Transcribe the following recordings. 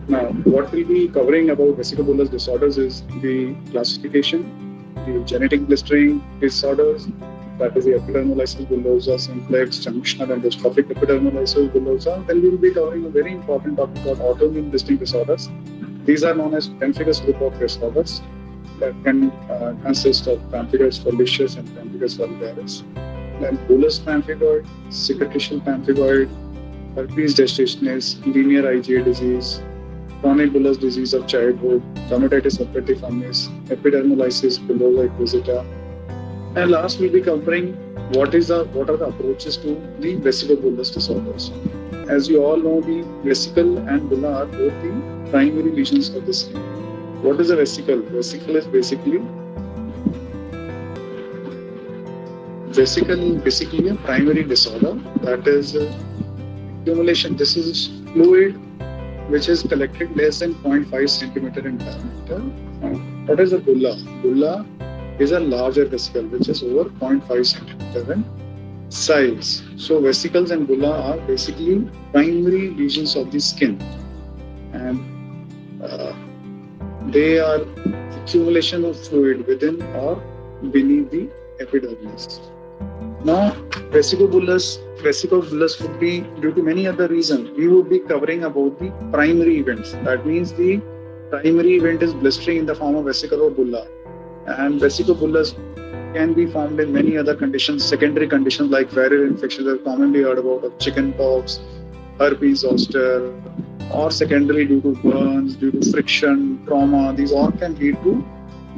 Now, what we'll be covering about vesicular disorders is the classification, the genetic blistering disorders, that is the epidermolysis bullosa simplex, junctional and dystrophic epidermolysis bullosa. Then we will be covering a very important topic called autoimmune blistering disorders. These are known as pemphigus group of disorders that can consist of pemphigus foliaceus and pemphigus vulgaris. Then bullous pemphigoid, cicatricial pemphigoid, herpes gestationis, linear IgA disease, chronic bullous disease of childhood, dermatitis herpetiformis, epidermolysis bullosa acquisita, and last we'll be covering what are the approaches to the vesico-bullous disorders. As you all know, the vesicle and bulla are both the primary lesions of the skin. What is a vesicle? Vesicle is basically a primary disorder, that is accumulation. This is fluid which is collected less than 0.5 centimeter in diameter. What is a bulla? Bulla is a larger vesicle which is over 0.5 centimeter in size. So vesicles and bulla are basically primary lesions of the skin, and they are accumulation of fluid within or beneath the epidermis. Now, vesicobullous would be due to many other reasons. We would be covering about the primary events. That means the primary event is blistering in the form of vesicle or bulla, and vesicobullous can be found in many other conditions, secondary conditions like viral infections that are commonly heard about of chickenpox, herpes zoster, or secondary due to burns, due to friction, trauma. These all can lead to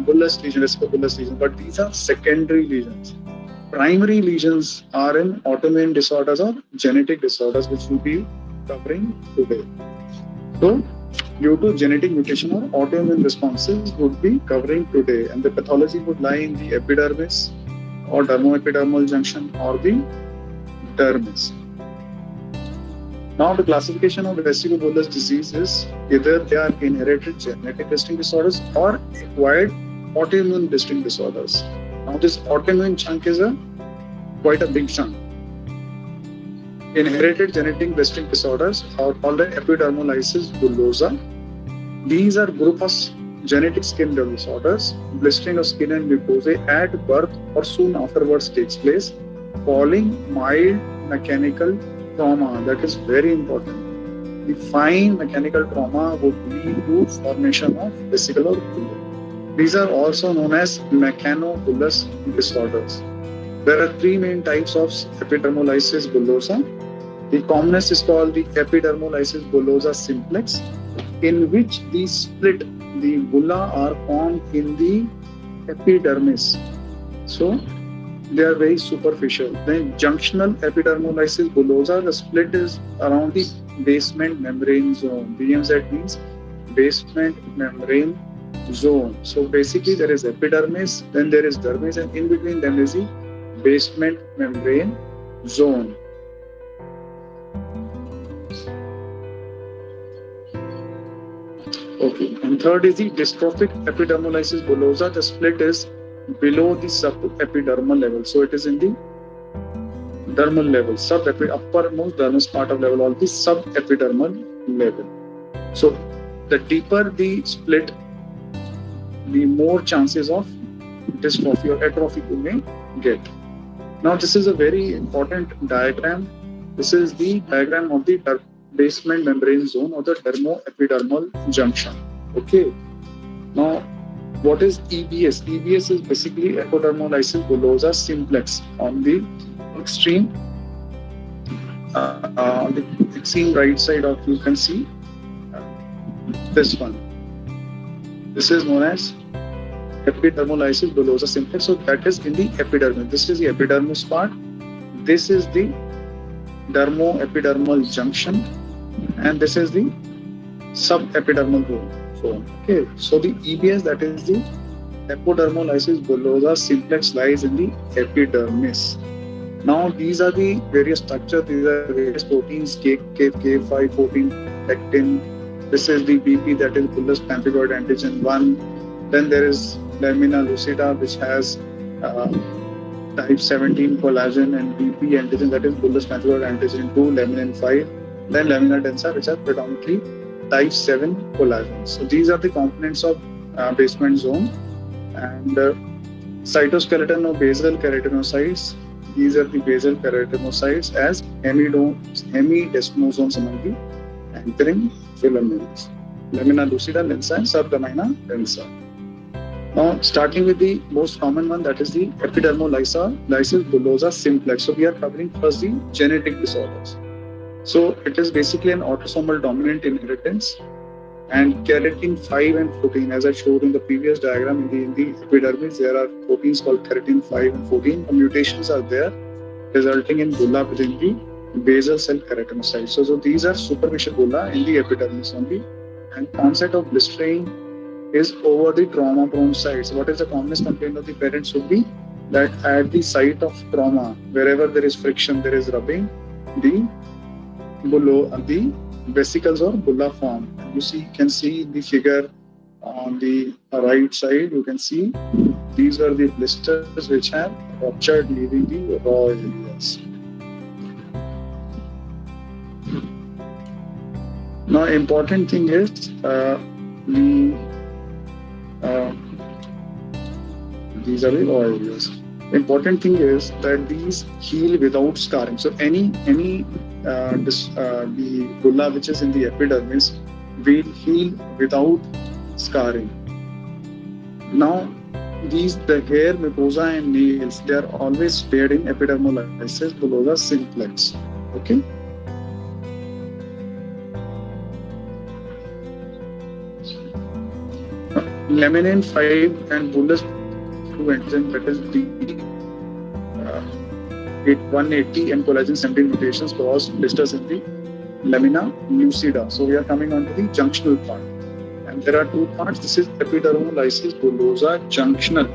bullous lesion, vesicobullous lesion, but these are secondary lesions. Primary lesions are in autoimmune disorders or genetic disorders, which we'll be covering today. So, due to genetic mutation or autoimmune responses would be covering today, and the pathology would lie in the epidermis or dermoepidermal junction or the dermis. Now, the classification of vesicobullous disease is either they are inherited genetic blistering disorders or acquired autoimmune blistering disorders. Now, this autoimmune chunk is quite a big chunk. Inherited genetic blistering disorders are called epidermolysis bullosa. These are group of genetic skin disorders. Blistering of skin and mucosae at birth or soon afterwards takes place, following mild mechanical trauma. That is very important. The fine mechanical trauma would lead to formation of vesicular bulla. These are also known as mechanobullous disorders. There are three main types of epidermolysis bullosa. The commonest is called the epidermolysis bullosa simplex, in which the split, the bulla are formed in the epidermis. So they are very superficial. Then junctional epidermolysis bullosa, the split is around the basement membrane zone. BMZ means basement membrane zone. So basically there is epidermis, then there is dermis, and in between them is the basement membrane zone. Okay, and third is the dystrophic epidermolysis bullosa. The split is below the subepidermal level, so it is in the dermal level, uppermost dermis part of level, or the subepidermal level. So the deeper the split, the more chances of dystrophy or atrophy you may get. Now, this is a very important diagram. This is the diagram of the basement membrane zone or the dermoepidermal junction. Okay. Now, what is EBS? EBS is basically epidermolysis bullosa simplex on the extreme right side of, you can see this one. This is known as epidermolysis bullosa simplex. So that is in the epidermis. This is the epidermis part. This is the dermoepidermal junction, and this is the subepidermal zone. Okay, so the EBS, that is the epidermolysis bullosa simplex, lies in the epidermis. Now these are the various structures. These are various proteins: K5, 14, pectin. This is the BP, that is bullous pemphigoid antigen 1. Then there is lamina lucida, which has type 17 collagen, and BP antigen, that is bullous pemphigoid antigen 2, laminin 5. Then lamina densa, which are predominantly type 7 collagen. So these are the components of basement zone. And cytoskeleton of basal keratinocytes. These are the basal keratinocytes as hemidesmosomes among the anchoring filaments. Lamina lucida, lensa, and sublamina densa. Now, starting with the most common one, that is the epidermolysis bullosa simplex. So we are covering first the genetic disorders. So it is basically an autosomal dominant inheritance, and keratin 5 and 14, as I showed in the previous diagram, in the epidermis, there are proteins called keratin 5 and 14. The mutations are there, resulting in bulla within the basal cell keratinocytes. So these are superficial bulla in the epidermis only. And onset of blistering is over the trauma-prone sites. What is the commonest complaint of the parents would be that at the site of trauma, wherever there is friction, there is rubbing, the vesicles or bulla form. You can see in the figure on the right side, you can see these are the blisters which have ruptured, leaving the raw areas. Now, important thing is these are the raw areas. Important thing is that these heal without scarring. So the bulla which is in the epidermis will heal without scarring. Now, the hair, mucosa, and nails, they are always spared in epidermolysis bullosa simplex. Okay. Laminin 5 and bullous 2 enzyme, that is the 180 and collagen 17 mutations cause blisters in the lamina lucida. So we are coming on to the junctional part. And there are two parts. This is epidermolysis bullosa junctional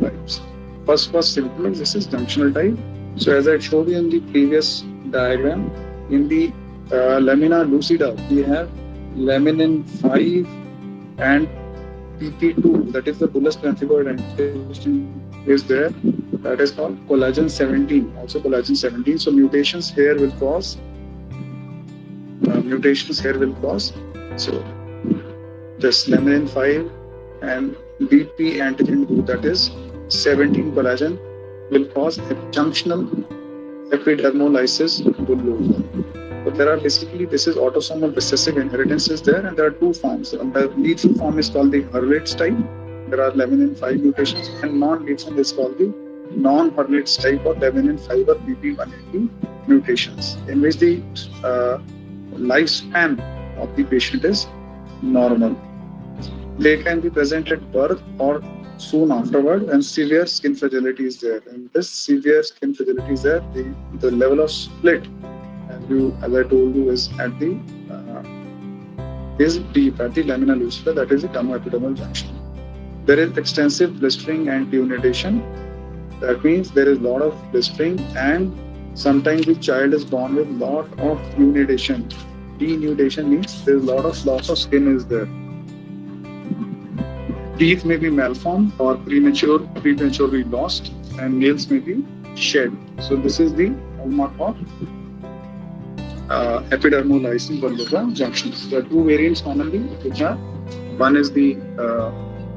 types. First simplex, this is junctional type. So as I showed you in the previous diagram, in the lamina lucida, we have laminin 5 and PP2, that is the bullous pemphigoid antigen is there. That is called collagen 17, also collagen 17. So mutations here will cause. So this laminin 5 and BP antigen 2, that is 17 collagen, will cause a junctional epidermolysis bullosa. So there are basically, this is autosomal recessive inheritance is there, and there are two forms. The lethal form is called the Hurwitz type. There are laminin 5 mutations, and non-lethal is called the non-Hurwitz type or laminin 5 or BP180 mutations, in which the lifespan of the patient is normal. They can be present at birth or soon afterward, and severe skin fragility is there. And this severe skin fragility is there. The level of split, as I told you, is deep at the lamina lucida, that is the dermoepidermal junction. There is extensive blistering and denudation. That means there is a lot of blistering, and sometimes the child is born with lot of denudation. Denudation means there is a lot of loss of skin is there. Teeth may be malformed or prematurely lost, and nails may be shed. So this is the hallmark of epidermolysis bullosa junctions. There are two variants commonly, which are, one is the,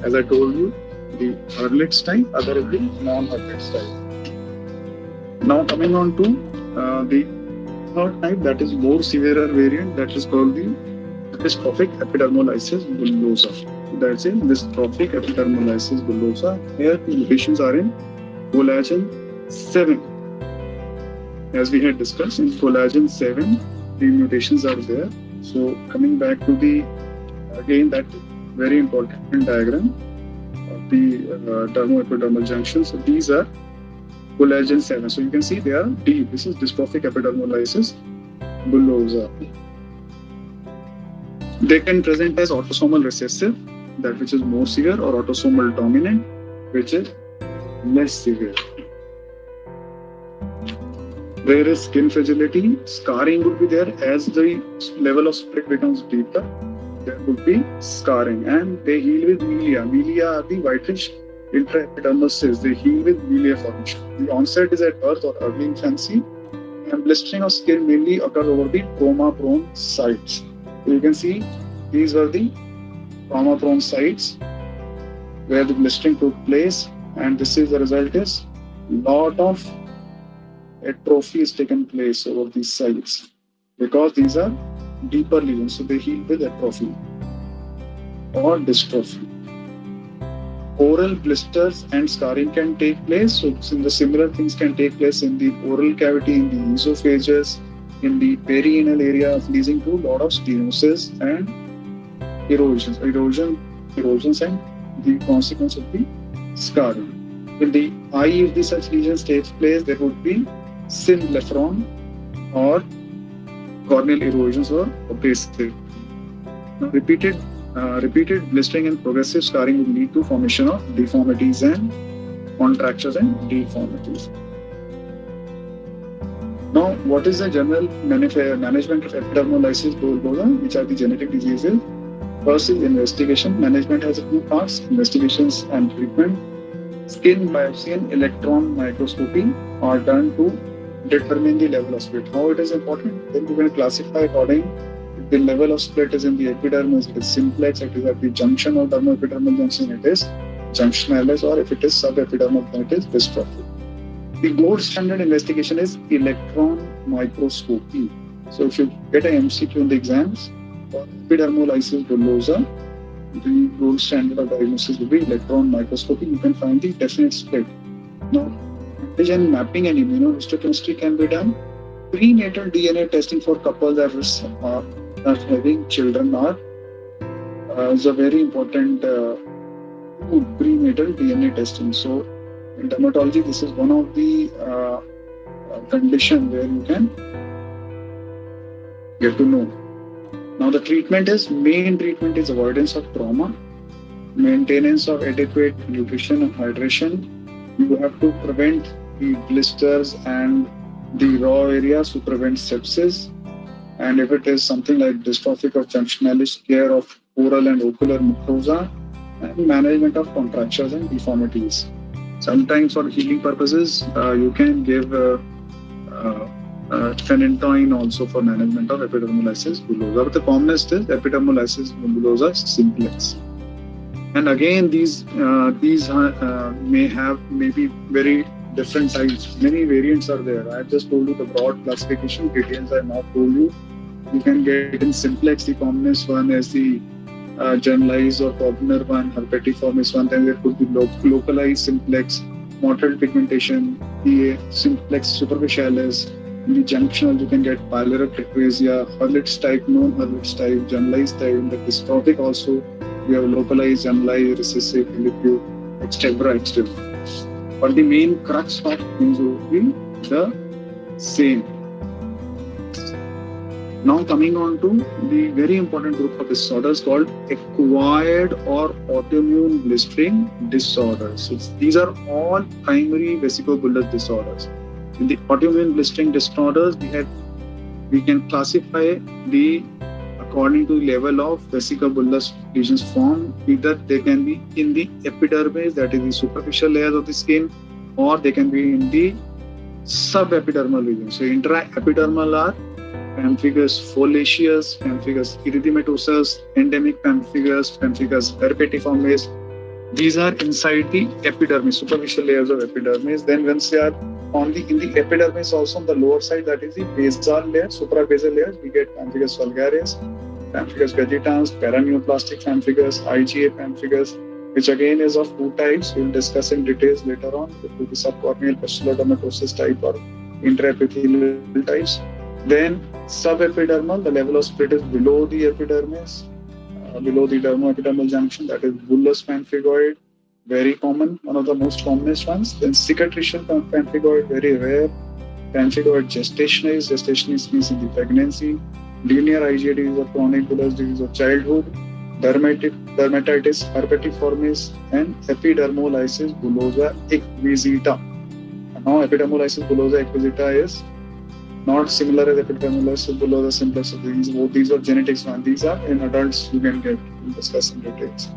as I told you, the Hurwitz type, other is the non-Hurwitz type. Now coming on to the third type, that is more severe variant, that is called the dystrophic epidermolysis bullosa. That's in dystrophic epidermolysis bullosa. Here the mutations are in collagen 7. As we had discussed, in collagen 7, the mutations are there. So coming back to again that very important diagram of the dermoepidermal junction. So these are collagen 7. So you can see they are deep. This is dystrophic epidermolysis bullosa. They can present as autosomal recessive, that which is more severe, or autosomal dominant, which is less severe. There is skin fragility, scarring would be there. As the level of split becomes deeper, there would be scarring, and they heal with milia. Milia are the whitish intraepidermal cells. They heal with milia formation. The onset is at birth or early infancy, and blistering of skin mainly occurs over the trauma-prone sites. So you can see these were the trauma-prone sites where the blistering took place, and this is the result is lot of atrophy is taken place over these sites because these are deeper lesions, so they heal with atrophy or dystrophy. Oral blisters and scarring can take place. So the similar things can take place in the oral cavity, in the esophagus, in the perianal area, leading to a lot of stenosis and erosions, and the consequence of the scarring. In the eye, if the such lesions takes place, there would be synblepharon or corneal erosions or opacity. Repeated blistering and progressive scarring would lead to formation of deformities and contractures and deformities. Now, what is the general management of epidermolysis bullosa, which are the genetic diseases? First is investigation. Management has two parts: investigations and treatment. Skin biopsy and electron microscopy are done to determine the level of split. How it is important? Then we will classify according if the level of split is in the epidermis, it is simplex, it is at the junction of dermoepidermal junction, it is junctionalis, or if it is subepidermal, then it is dystrophy. The gold standard investigation is electron microscopy. So if you get an MCQ in the exams for epidermolysis bullosa, the gold standard of diagnosis will be electron microscopy. You can find the definite split. Now, antigen mapping and immunohistochemistry can be done. Prenatal DNA testing for couples that are having children is a very important prenatal DNA testing. So, in dermatology, this is one of the condition where you can get to know. Now, the main treatment is avoidance of trauma, maintenance of adequate nutrition and hydration. You have to prevent the blisters and the raw areas to prevent sepsis. And if it is something like dystrophic or junctionalis, care of oral and ocular mucosa, and management of contractures and deformities. Sometimes for healing purposes, you can give phenytoin also for management of epidermolysis bullosa. But the commonest is epidermolysis bullosa simplex. And again, these may be very different types. Many variants are there. I have just told you the broad classification. Details I have not told you. You can get in simplex. The commonest one is the generalized or popular one, herpetiformis one. Then there could be localized simplex, motile pigmentation, the simplex superficialis. In the junctional, you can get pyloroctreasia, Hurlitz's type, non-Hurlitz's type, generalized type. In the dystrophic also, we have localized, generalized, recessive, liquid, extebra. But the main crux of things will be the same. Now coming on to the very important group of disorders called acquired or autoimmune blistering disorders. So these are all primary vesicobullous disorders. In the autoimmune blistering disorders, we can classify according to the level of vesicobullous lesions formed. Either they can be in the epidermis, that is the superficial layers of the skin, or they can be in the subepidermal region. So intraepidermal are pemphigus foliaceus, pemphigus erythematosus, endemic pemphigus, pemphigus herpetiformis. These are inside the epidermis, superficial layers of epidermis. Then once they are in the epidermis, also on the lower side, that is the basal layer, suprabasal layers, we get pemphigus vulgaris, pemphigus vegetans, paraneoplastic pemphigus, IgA pemphigus, which again is of two types. We will discuss in details later on. It will be subcorneal pustulodermatosis type or intraepithelial types. Then subepidermal, the level of split is below the epidermis, below the dermoepidermal junction, that is bullous pemphigoid, very common, one of the most commonest ones. Then cicatricial pemphigoid, very rare. Pemphigoid gestationis means in the pregnancy. Linear IgA disease or chronic bullous disease of childhood. Dermatitis herpetiformis and epidermolysis bullosa equisita. Now epidermolysis bullosa equisita is not similar as epidermolysis bullosa simplex. These are genetics one. These are in adults you can get. We'll discuss in details.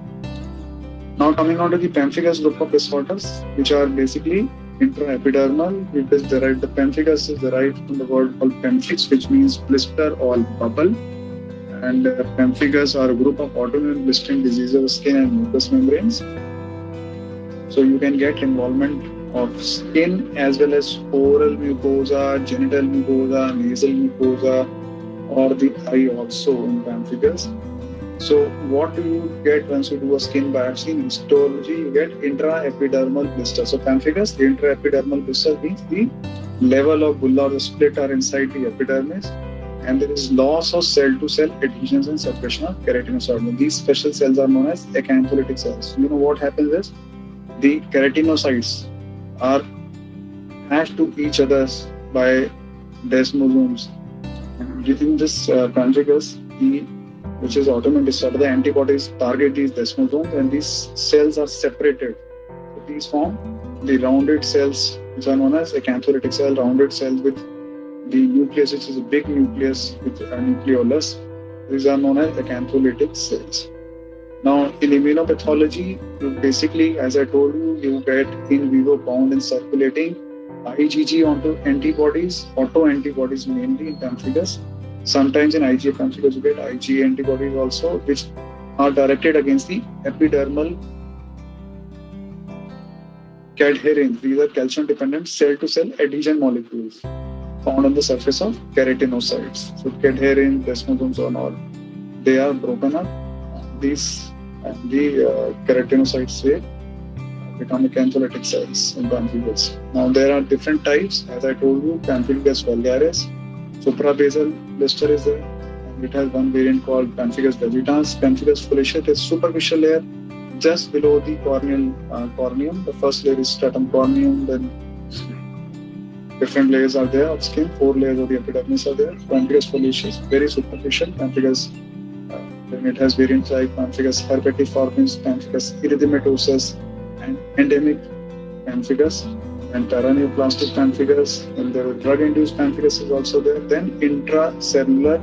Now coming on to the pemphigus group of disorders, which are basically intraepidermal. The pemphigus is derived from the word called pemphix, which means blister or bubble. And pemphigus are a group of autoimmune blistering diseases of skin and mucous membranes. So you can get involvement of skin as well as oral mucosa, genital mucosa, nasal mucosa, or the eye also in pemphigus. So what do you get once you do a skin biopsy? In histology, you get intraepidermal blister. So pemphigus, the intraepidermal blister means the level of bulla or the split are inside the epidermis, and there is loss of cell-to-cell adhesions and suppression of keratinocytes. These special cells are known as acantholytic cells. You know what happens is the keratinocytes are attached to each other by desmosomes. And within this pemphigus, which is autoimmune disorder, the antibodies target these desmosomes and these cells are separated. So these form the rounded cells, which are known as acantholytic cell, rounded cells with the nucleus, which is a big nucleus with a nucleolus. These are known as acantholytic cells. Now, in immunopathology, you basically, as I told you, you get in vivo bound and circulating IgG onto antibodies, autoantibodies mainly in pemphigus. Sometimes in IgA pemphigus, you get IgA antibodies also, which are directed against the epidermal cadherins. These are calcium-dependent cell-to-cell adhesion molecules found on the surface of keratinocytes. So cadherin, desmosomes and all, they are broken up. These the keratinocytes will become acantholytic cells in pemphigus. Now there are different types. As I told you, pemphigus vulgaris, suprabasal blister is there, and it has one variant called pemphigus vegetans. Pemphigus foliaceus is superficial layer just below the corneal corneum. The first layer is stratum corneum, then different layers are there of skin. 4 layers of the epidermis are there. Pemphigus foliaceus, very superficial. Pemphigus, then it has variants like pemphigus herpetiformis, pemphigus erythematosus, and endemic pemphigus, and paraneoplastic pemphigus, and there are drug-induced pemphigus is also there. Then intracellular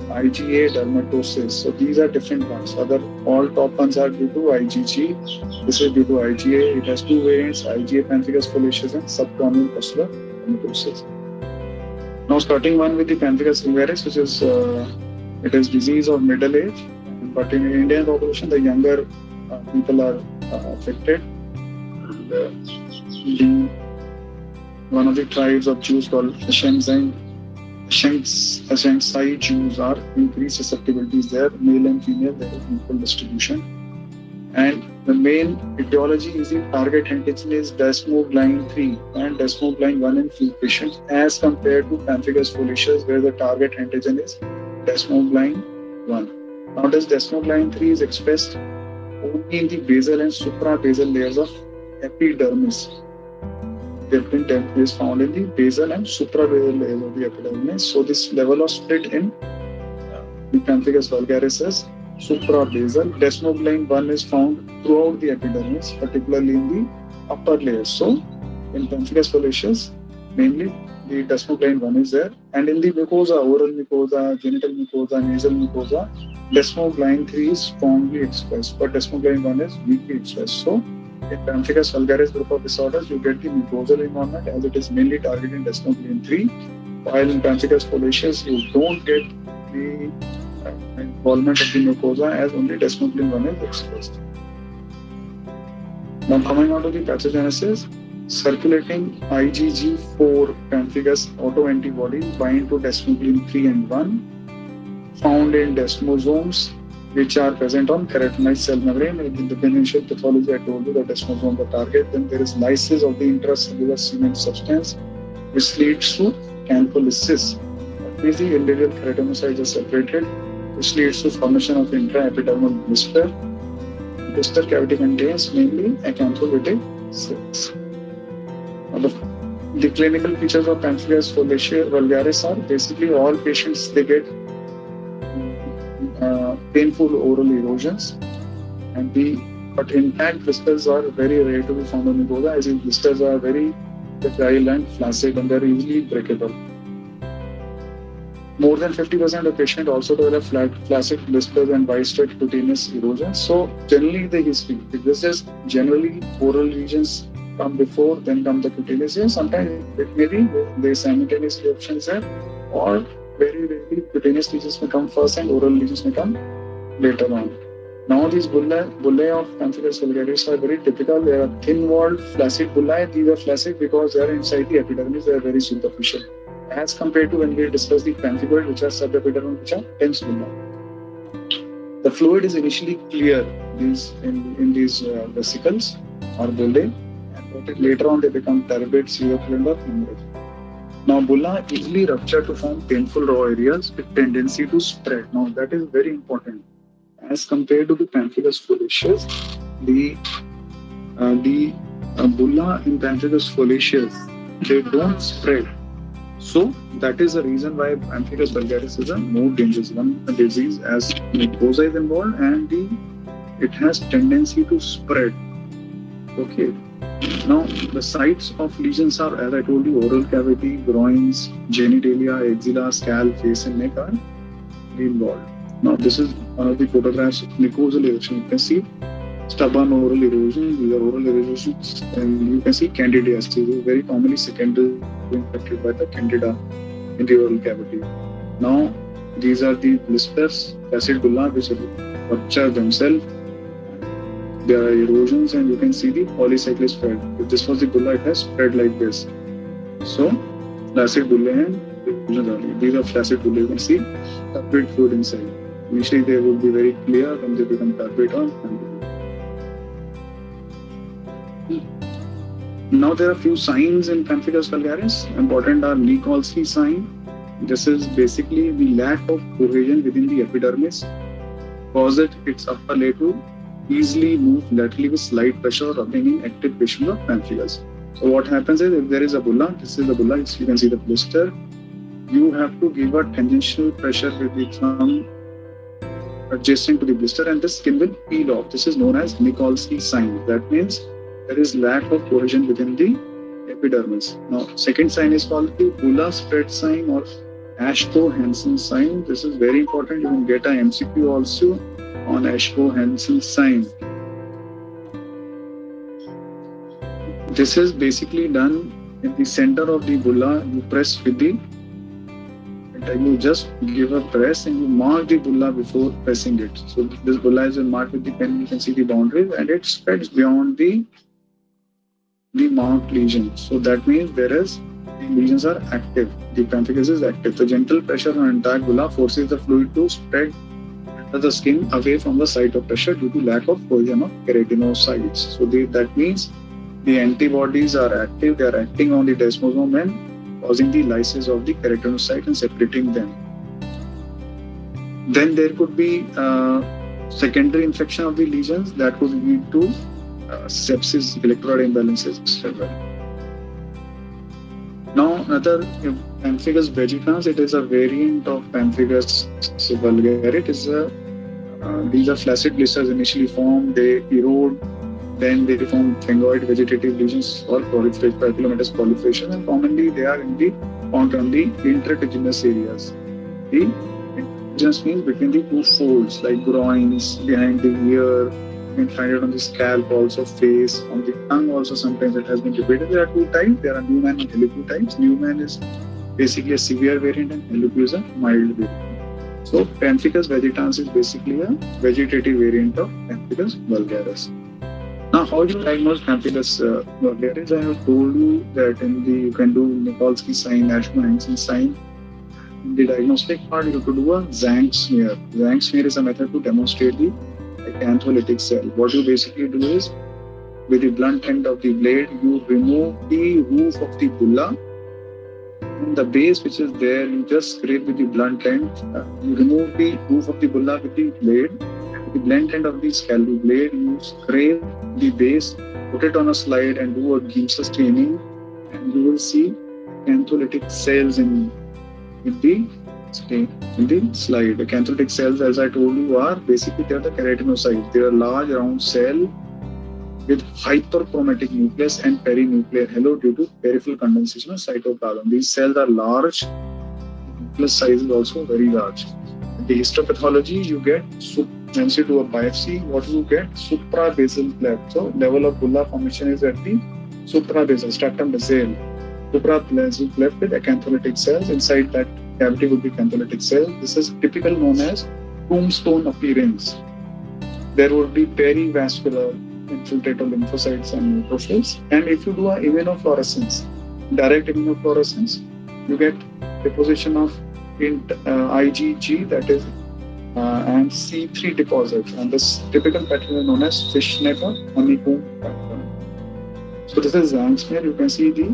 IgA dermatosis. So these are different ones. All top ones are due to IgG. This is due to IgA. It has 2 variants: IgA pemphigus foliaceus and subcorneal pustular dermatosis. Now, starting one with the pemphigus vulgaris, which is it is disease of middle age, but in Indian population, the younger people are affected. And, one of the tribes of Jews called Ashkenazai Jews are increased susceptibilities there, male and female, there is equal distribution. And the main etiology is the target antigen is desmoglein 3 and desmoglein 1 in few patients, as compared to pemphigus foliaceus, where the target antigen is desmoglein 1. Now, this desmoglein 3 is expressed only in the basal and suprabasal layers of epidermis. Different is found in the basal and suprabasal layers of the epidermis. So this level of split in the pemphigus vulgaris is suprabasal. Desmoglein 1 is found throughout the epidermis, particularly in the upper layers. So in pemphigus foliaceus, mainly the desmoglein 1 is there, and in the mucosa, oral mucosa, genital mucosa, nasal mucosa, desmoglein 3 is strongly expressed, but desmoglein 1 is weakly expressed. So in pemphigus vulgaris group of disorders, you get the mucosal involvement as it is mainly targeting desmoglein 3, while in pemphigus foliaceus, you don't get the involvement of the mucosa as only desmoglein 1 is expressed. Now, coming on to the pathogenesis, circulating IgG4 pemphigus autoantibodies bind to desmoglein 3 and 1, found in desmosomes, which are present on keratinized cell membrane. In the initial pathology, I told you that desmosome the target. Then there is lysis of the intracellular cement substance, which leads to cantholisis. These the individual keratinocytes are separated, which leads to formation of intraepidermal blister. Blister cavity contains mainly acantholytic cells. The clinical features of pemphigus vulgaris are basically all patients, they get painful oral erosions, but intact blisters are very rare to be found on mucosa, as these blisters are very fragile and flaccid and they are easily breakable. More than 50% of patients also develop flaccid blisters and widespread cutaneous erosions. So generally the history, this is generally oral lesions come before, then come the cutaneous. Sometimes it may be the simultaneous eruptions there, or Very rarely, cutaneous lesions may come first and oral lesions may come later on. Now, these bullae of pemphigus vulgaris are very typical. They are thin-walled, flaccid bullae. These are flaccid because they are inside the epidermis. They are very superficial, as compared to when we discuss the pemphigoid, which are subepidermal, which are dense bullae. The fluid is initially clear in these vesicles or bullae, and later on they become turbid, cerebral, or hemorrhage. Now, bulla easily rupture to form painful raw areas with tendency to spread. Now, that is very important. As compared to the pemphigus foliaceus, the bulla in pemphigus foliaceus, they don't spread. So that is the reason why pemphigus vulgaris is a more dangerous one disease, as mucosa is involved and it has tendency to spread. Okay. Now, the sites of lesions are, as I told you, oral cavity, groins, genitalia, axilla, scalp, face, and neck are involved. Now, this is one of the photographs of mucosal erosion. You can see stubborn oral erosion. These are oral erosions, and you can see candidiasis. This is very commonly secondary infected by the candida in the oral cavity. Now, these are the blisters, acid bulla, which rupture themselves. There are erosions, and you can see the polycyclic spread. If this was the bulla, it has spread like this. So, flaccid bullae and these are flaccid bullae. You can see turbid fluid inside. Initially, they will be very clear when they become turbid or Now, there are a few signs in pemphigus vulgaris. Important are Nikolsky sign. This is basically the lack of cohesion within the epidermis, causes its upper layer to easily move laterally with slight pressure or rubbing in active tissue of pemphigus. So what happens is, if there is a bulla, this is the bulla, you can see the blister, you have to give a tangential pressure with the thumb adjacent to the blister, and the skin will peel off. This is known as Nikolsky sign. That means there is lack of cohesion within the epidermis. Now, second sign is called the bulla spread sign or Ashko-Hansen sign. This is very important. You can get an MCQ also on Ashko-Hansen sign. This is basically done in the center of the bulla. You press with the, you just give a press and you mark the bulla before pressing it. So this bulla is marked with the pen. You can see the boundaries, and it spreads beyond the marked lesion. So that means the lesions are active. The pemphigus is active. The gentle pressure on entire bulla forces the fluid to spread the skin away from the site of pressure due to lack of cohesion of keratinocytes. So that means the antibodies are active. They are acting on the desmosome and causing the lysis of the keratinocyte and separating them. Then there could be secondary infection of the lesions that could lead to sepsis, electrolyte imbalances, etc. Now, another pemphigus vegetans, it is a variant of pemphigus vulgaris. These are flaccid blisters initially formed, they erode, then they form phagoid vegetative lesions or proliferate, papilomatous proliferation, and commonly they are found on the intertriginous areas. The intertriginous means between the two folds, like groins, behind the ear. You can find it on the scalp, also face, on the tongue also. Sometimes it has been repeated. There are two types. There are Newman and Helicu types. Newman is basically a severe variant and Helicu is a mild variant. So pemphigus vegetans is basically a vegetative variant of pemphigus vulgaris. Now, how do you diagnose pemphigus vulgaris? I have told you that you can do Nikolsky sign, Ashko-Hansen sign. In the diagnostic part, you have to do a Zank smear. Zank smear is a method to demonstrate the acantholytic cell. What you basically do is, with the blunt end of the blade, you remove the roof of the bulla, and the base which is there, you just scrape with the blunt end. You remove the roof of the bulla with the blade. With the blunt end of the scalpel blade, you scrape the base, put it on a slide, and do a Giemsa staining, and you will see acantholytic cells in the slide. The acantholytic cells, as I told you, are basically they are the keratinocytes. They are large round cell with hyperchromatic nucleus and perinuclear halo due to peripheral condensation of cytoplasm. These cells are large. The nucleus size is also very large. In the histopathology, you get, once you do a biopsy, what you get? Suprabasal cleft. So level of bulla formation is at the suprabasal, stratum basale. Suprabasal cleft with acantholytic cells. Inside that cavity would be cantholitic cell. This is typical known as tombstone appearance. There would be perivascular infiltrator lymphocytes and neutrophils. And if you do a immunofluorescence, direct immunofluorescence, you get deposition of IgG, that is, and C3 deposits. And this typical pattern is known as fishnet or honeycomb pattern. So this is Young smear. You can see the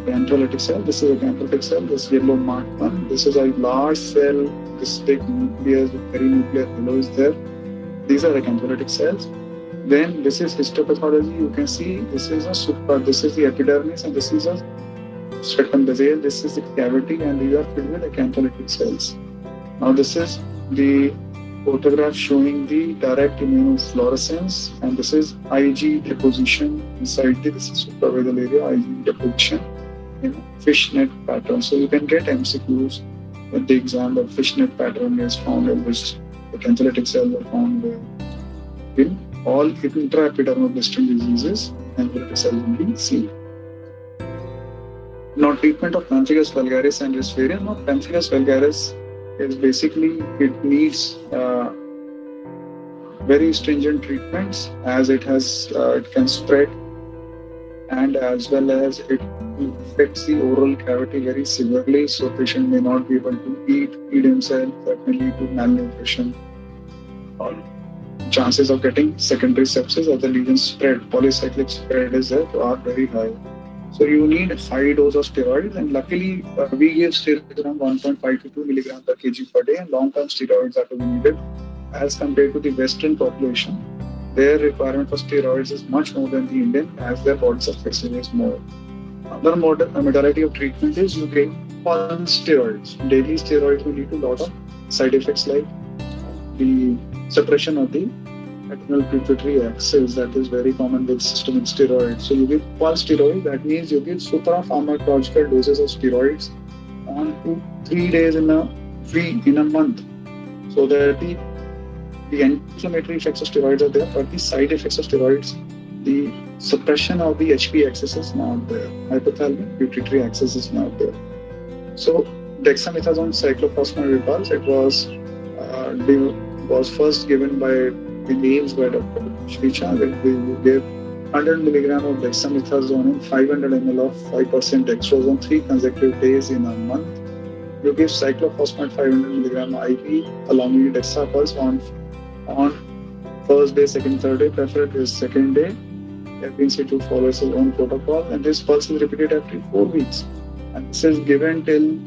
cantholitic cell. This is a cantholitic cell. This yellow marked one. This is a large cell. This big nucleus with perinuclear halo is there. These are the cantholitic cells. Then this is histopathology. You can see this is a super. This is the epidermis, and this is a stratum basale. This is the cavity, and these are filled with the cantholitic cells. Now this is the photograph showing the direct immunofluorescence, and this is Ig deposition inside this is supravedal area. Ig deposition in fishnet pattern. So you can get MCQs with the exam that fishnet pattern is found in which the cantholitic cells are found in all intraepidermal blistering diseases, cantholitic cells will be seen. Now, treatment of pemphigus vulgaris and Risvarian. Now, pemphigus vulgaris is basically, it needs very stringent treatments as it can spread, and as well as it affects the oral cavity very severely, so patient may not be able to feed himself. That may lead to malnutrition. Chances of getting secondary sepsis or the lesion spread, polycyclic spread is there, are very high. So you need high dose of steroids, and luckily we give steroids around 1.5 to 2 milligrams per kg per day, and long-term steroids are to be needed as compared to the Western population. Their requirement for steroids is much more than the Indian, as their body surface is more. Another modality of treatment is you take pulse steroids. Daily steroids will lead to a lot of side effects like the suppression of the adrenal pituitary axis, that is very common with systemic steroids. So you give pulse steroid, that means you give supra-pharmacological doses of steroids on 3 days in a week, in a month, so that the anti-inflammatory effects of steroids are there, but the side effects of steroids, the suppression of the HP axis is not there, hypothalamic pituitary axis is not there. So dexamethasone cyclophosphamide repulse, it was first given by the names by Dr. Shricha, that we gave 100 milligram of dexamethasone and 500 ml of 5% dextrose 3 consecutive days in a month. You give cyclophosphamide 500 milligram IV along with dexapulse on first day, second, third day, preferably second day. Every institute follows its own protocol, and this pulse is repeated every 4 weeks. And this is given till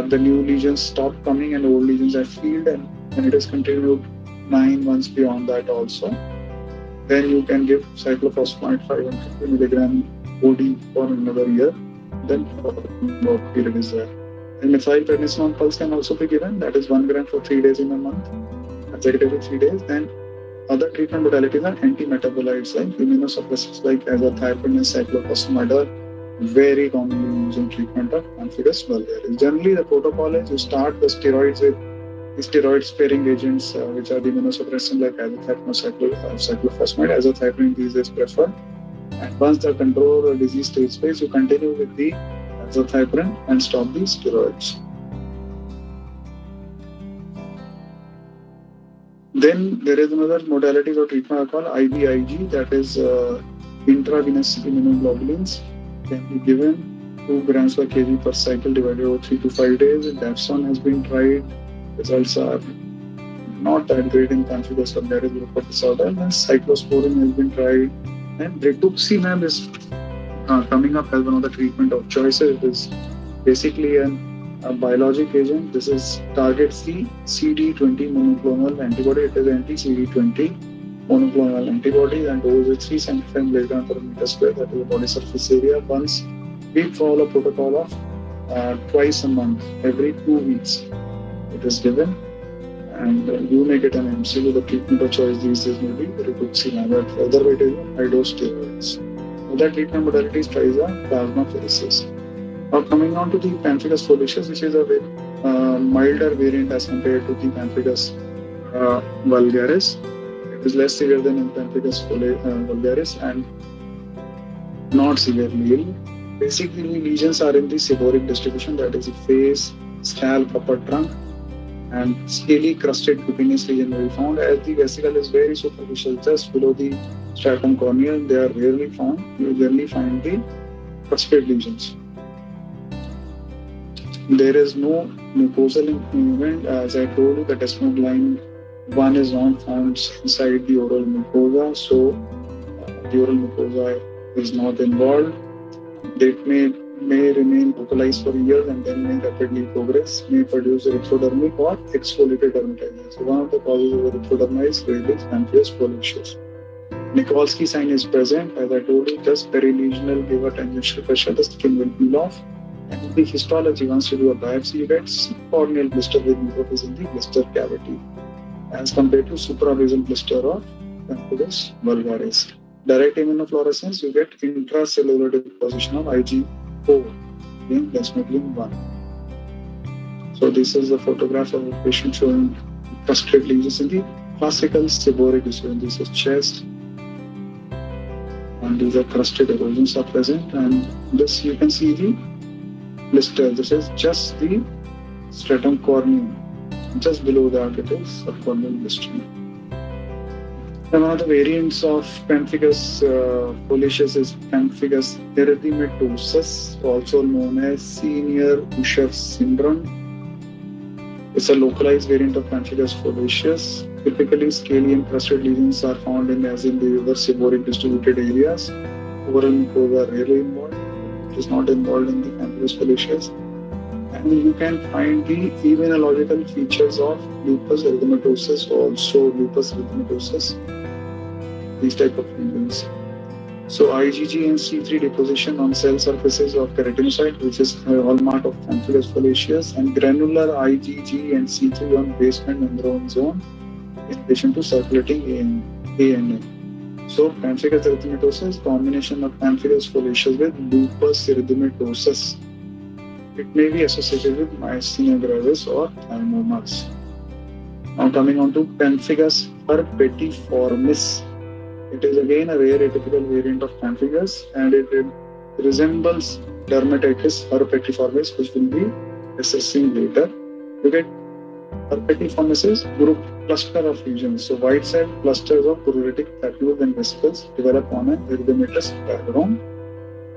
the new lesions stop coming and old lesions are healed, and it is continued 9 months beyond that also. Then you can give cyclophosphamide 550 milligram OD for another year. Then follow period is there. And methylprednisolone pulse can also be given, that is 1 gram for 3 days in a month, consecutively 3 days. Then other treatment modalities are anti-metabolites like immunosuppressants like azathioprine and cyclophosphamide are very commonly used in treatment of pemphigus vulgaris. Generally, the protocol is you start the steroids with the steroid-sparing agents, which are the immunosuppressants like azathioprine or cyclophosphamide. Azathioprine these days preferred. And once the control or disease takes place, you continue with the azathioprine and stop the steroids. Then there is another modality of treatment called IVIG, that is intravenous immunoglobulins, can be given 2 grams per kg per cycle divided over 3 to 5 days. Dapsone has been tried. Results are not that great in pemphigus vulgaris group of disorder. And cyclosporin has been tried, and rituximab is coming up as one of the treatment of choices. It is basically a biologic agent. This is targets the CD20 monoclonal antibody. It is anti-CD20 monoclonal antibody, and dose is 375 milligram per meter square, that is the body surface area. Once we follow a protocol of twice a month, every 2 weeks. It is given, and you may get an MCQ. The treatment of choice these days may be rituximab, but otherwise it is high dose steroids. Other treatment modalities tries are plasmapheresis. Now coming on to the pemphigus foliaceus, which is a very milder variant as compared to the pemphigus vulgaris. It is less severe than in pemphigus vulgaris and not severely ill. Basically, lesions are in the seborrheic distribution, that is the face, scalp, upper trunk, and scaly crusted cutaneous lesion will be found. As the vesicle is very superficial, just below the stratum corneal, they are rarely found. You generally find the crusted lesions. There is no mucosal improvement. As I told you, the desmoid line 1 is not found inside the oral mucosa, so the oral mucosa is not involved. It may remain localized for years and then may rapidly progress, may produce erythrodermic or exfoliated dermatitis. So one of the causes of erythroderma is really pemphigus foliaceus. Nikolsky sign is present. As I told you, just perilesional, give a tangential pressure, the skin will peel off. And the histology, once you do a biopsy, you get subcorneal blister with neutrophils in the blister cavity, as compared to supraversal blister of pemphigus vulgaris. Direct immunofluorescence, you get intracellular deposition of IG4 in desmoglein 1. So this is a photograph of a patient showing crusted lesions in the classical seborrheic disorder. This is chest, and these are crusted erosions are present, and this you can see the blister. This is just the stratum corneum. Just below that it is subcorneal blistering. And one of the variants of pemphigus foliaceus is pemphigus erythematosus, also known as senior Usher syndrome. It's a localized variant of pemphigus foliaceus. Typically, scaly and crusted lesions are found in the other seborrheic distributed areas. Oral mucosa are rarely involved. It is not involved in the pemphigus foliaceus. And you can find the immunological features of lupus erythematosus, also lupus erythematosus, these type of lesions. So IgG and C3 deposition on cell surfaces of keratinocyte, which is a hallmark of pemphigus foliaceus, and granular IgG and C3 on basement membrane zone, in addition to circulating ANA. So pemphigus erythematosus, combination of pemphigus foliaceus with lupus erythematosus. It may be associated with myasthenia gravis or thymomas. Now coming on to pemphigus herpetiformis. It is again a rare atypical variant of pemphigus, and it resembles dermatitis herpetiformis, which will be assessing later. You get herpetiformis is group cluster of lesions. So white cell clusters of pruritic papules and vesicles develop on an erythematous background.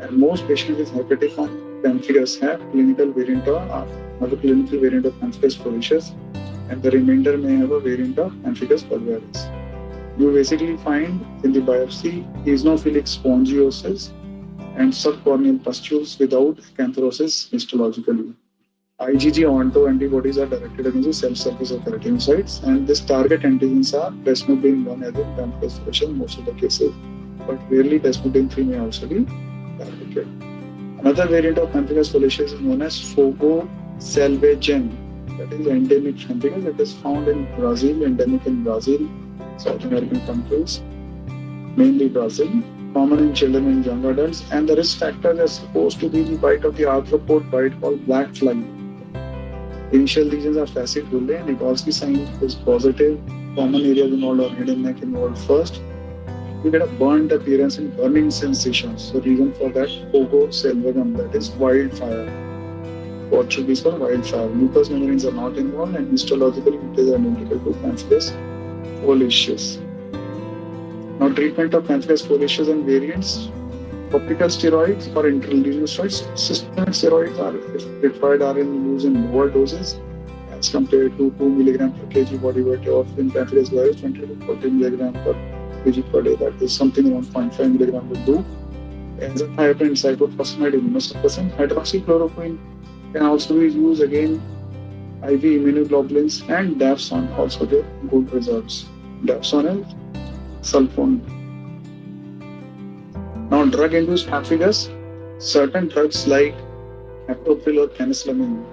And most patients with herpetiform pemphigus have a clinical variant of pemphigus foliaceus, and the remainder may have a variant of pemphigus vulgaris. You basically find in the biopsy eosinophilic spongiosis and subcorneal pustules without acanthosis histologically. IgG autoantibodies are directed against the cell surface of keratinocytes, and this target antigens are desmoglein 1 as in pemphigus foliaceus in most of the cases, but rarely desmoglein 3 may also be targeted. Another variant of pemphigus foliaceus is known as Fogo-Selvagem, that is endemic pemphigus. It is found in Brazil, endemic in Brazil, South American countries, mainly Brazil, common in children and young adults, and the risk factors are supposed to be the bite of the arthropod bite called black fly. Initial lesions are flaccid bullae, and Nikolsky sign is positive. Common areas involved are head and neck involved first. You get a burnt appearance and burning sensations. So reason for that, Fogo-Selvagem, that is wildfire. Portuguese for wildfire. Mucous membranes are not involved, and histologically it is identical to pemphigus foliaceus. Now treatment of pemphigus foliaceus and variants. Topical steroids or intralesional steroids. Systemic steroids are, if required, are in use in lower doses as compared to 2 mg per kg body weight of in pemphigus virus, 20 to 40 mg per kg per day. That is something around 0.5 mg will do. Azathioprine, cyclophosphamide, immunosuppressant. Hydroxychloroquine can also be used again. IV immunoglobulins and Dapsone also give good results. Dapsone is sulfone. Now, drug-induced pemphigus, certain drugs like captopril or penicillamine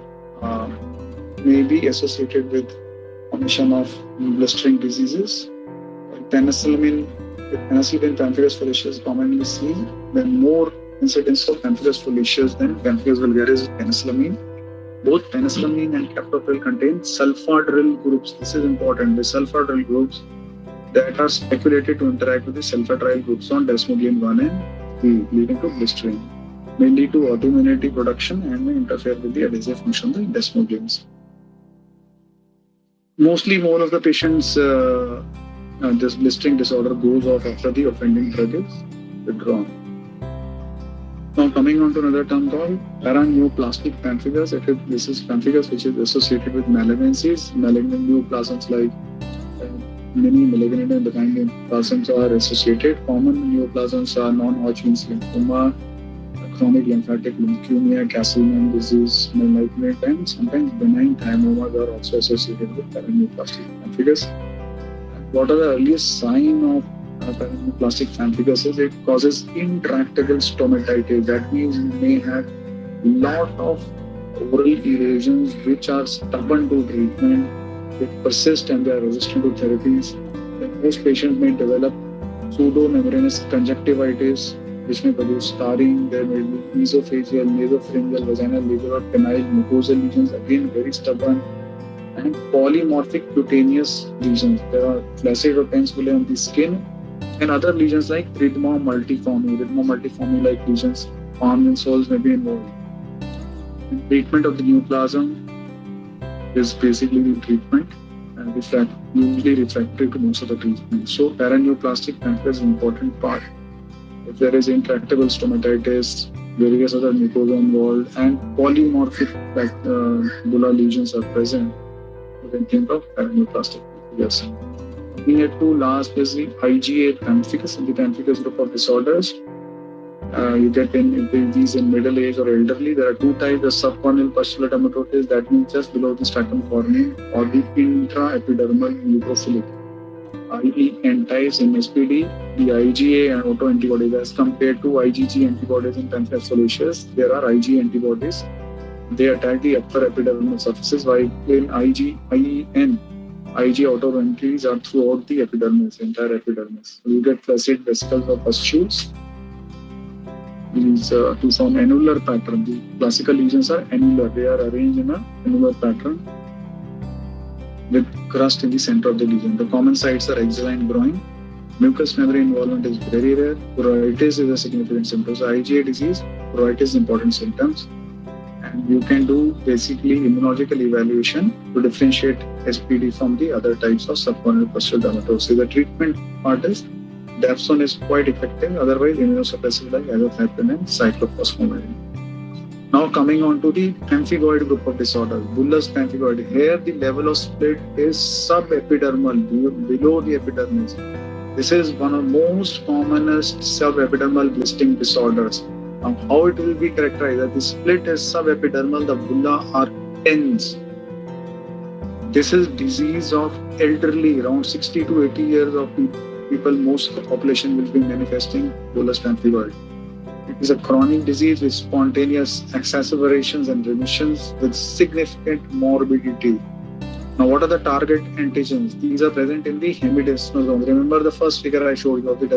may be associated with formation of blistering diseases. Penicillin pemphigus foliaceus commonly seen, then more incidence of pemphigus foliaceus than pemphigus vulgaris is penicillamine. Both penicillamine and captopril contain sulfadryl groups. This is important. The sulfadryl groups that are speculated to interact with the sulfatryl groups on desmoglein 1 and 3, leading to blistering. may lead to autoimmunity production and may interfere with the adhesive function of the desmogleins. Mostly, more of the patients, this blistering disorder goes off after the offending drug is withdrawn. Now, coming on to another term called paraneoplastic pemphigus. This is pemphigus which is associated with malignancies. Malignant neoplasms like many malignant and benign neoplasms are associated. Common neoplasms are non-Hodgkin's lymphoma, chronic lymphatic leukemia, Castleman disease, malignant, and sometimes benign thymoma are also associated with paraneoplastic pemphigus. What are the earliest signs of paraneoplastic pemphigus? Is it causes intractable stomatitis. That means you may have lot of oral erosions which are stubborn to treatment. They persist and they are resistant to therapies. Then most patients may develop pseudomembranous conjunctivitis, which may produce scarring. There may be esophageal, nasopharyngeal, vaginal, liver, or penile mucosal lesions, again very stubborn, and polymorphic cutaneous lesions. There are flaccid or painful on the skin, and other lesions like rhythma multiforme. Rhythma multiforme like lesions, palms and soles may be involved. And treatment of the neoplasm is basically the treatment, and usually refractory to most of the treatment. So paraneoplastic pemphigus is an important part. If there is intractable stomatitis, various other mucosa involved, and polymorphic bulla lesions are present, you can think of paraneoplastic pemphigus. Looking at two last is the IgA pemphigus, and the pemphigus group of disorders. You get in these in middle age or elderly. There are two types: the subcorneal pustular dermatitis, that means just below the stratum corneum, or the intraepidermal neutrophilic, i.e. N-types in SPD. The IgA and autoantibodies, as compared to IgG antibodies in pemphigus foliaceus, there are IgA antibodies. They attack the upper epidermal surfaces, while in IgE autoantibodies are throughout the epidermis, entire epidermis. So you get flaccid vesicles or pustules. These to form annular pattern. The classical lesions are annular. They are arranged in an annular pattern with crust in the center of the lesion. The common sites are axilla and groin. Mucous membrane involvement is very rare. Pruritus is a significant symptom. So IgA disease, pruritus is important symptoms. And you can do basically immunological evaluation to differentiate SPD from the other types of subcorneal pustular dermatosis. The treatment part is Dapsone is quite effective. Otherwise, immunosuppressive like azathioprine and cyclophosphamide. Now coming on to the pemphigoid group of disorders, bullous pemphigoid. Here the level of split is subepidermal, below the epidermis. This is one of the most commonest subepidermal blistering disorders. Now, how it will be characterized? The split is subepidermal, the bulla are tens. This is disease of elderly, around 60 to 80 years of people. Most of the population will be manifesting bullous pemphigoid. It is a chronic disease with spontaneous exacerbations and remissions with significant morbidity. Now, what are the target antigens? These are present in the hemidesmosome. Remember the first figure I showed you of the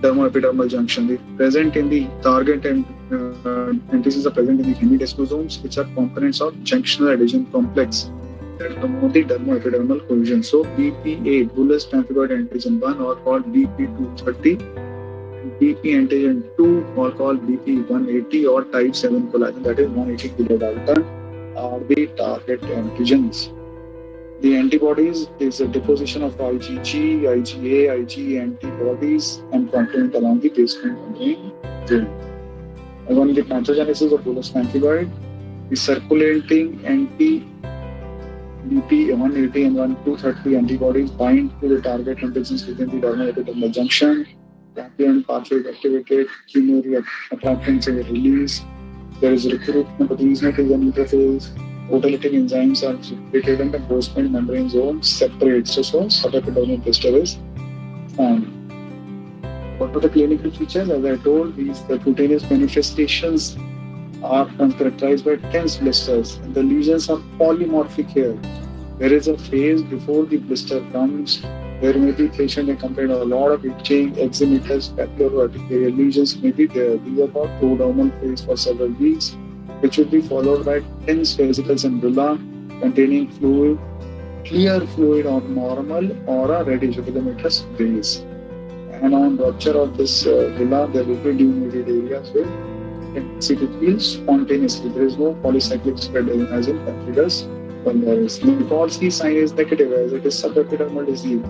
dermoepidermal junction. They present in the target and antigens are present in the hemidesmosomes, which are components of junctional adhesion complex that promote the dermoepidermal cohesion. So, BP8, bullous pemphigoid antigen 1, or called BP230. BP antigen 2, or called BP180, or type 7 collagen, that is 180 kilodalton, are the target antigens. The antibodies is a deposition of IgG, IgA, IgE antibodies and complement along the basement membrane. And on the pathogenesis of bullous pemphigoid, the circulating anti-BP180 and 1230 antibodies bind to the target antigens within the dermoepidermal junction. Campion pathway is activated, chemotherapy attractants are released. There is recruitment of these neutrophils. Autolytic enzymes are secreted and the basement membrane zone separates. So subepidermal blister is formed. What are the clinical features? As I told, the cutaneous manifestations are characterized by tense blisters, and the lesions are polymorphic here. There is a phase before the blister comes. There may be patient may complain of a lot of itching, eczematous, papillary lesions may be there. These are called prodromal phase for several weeks, which will be followed by tense vesicles and bulla containing fluid, clear fluid or normal, or a reddish epidermatous base. And on rupture of this bulla, there will be denuded areas where intensity feels spontaneously. There is no polycyclic spread as in pemphigus vulgaris. The Nikolsky sign is negative as it is subepidermal disease.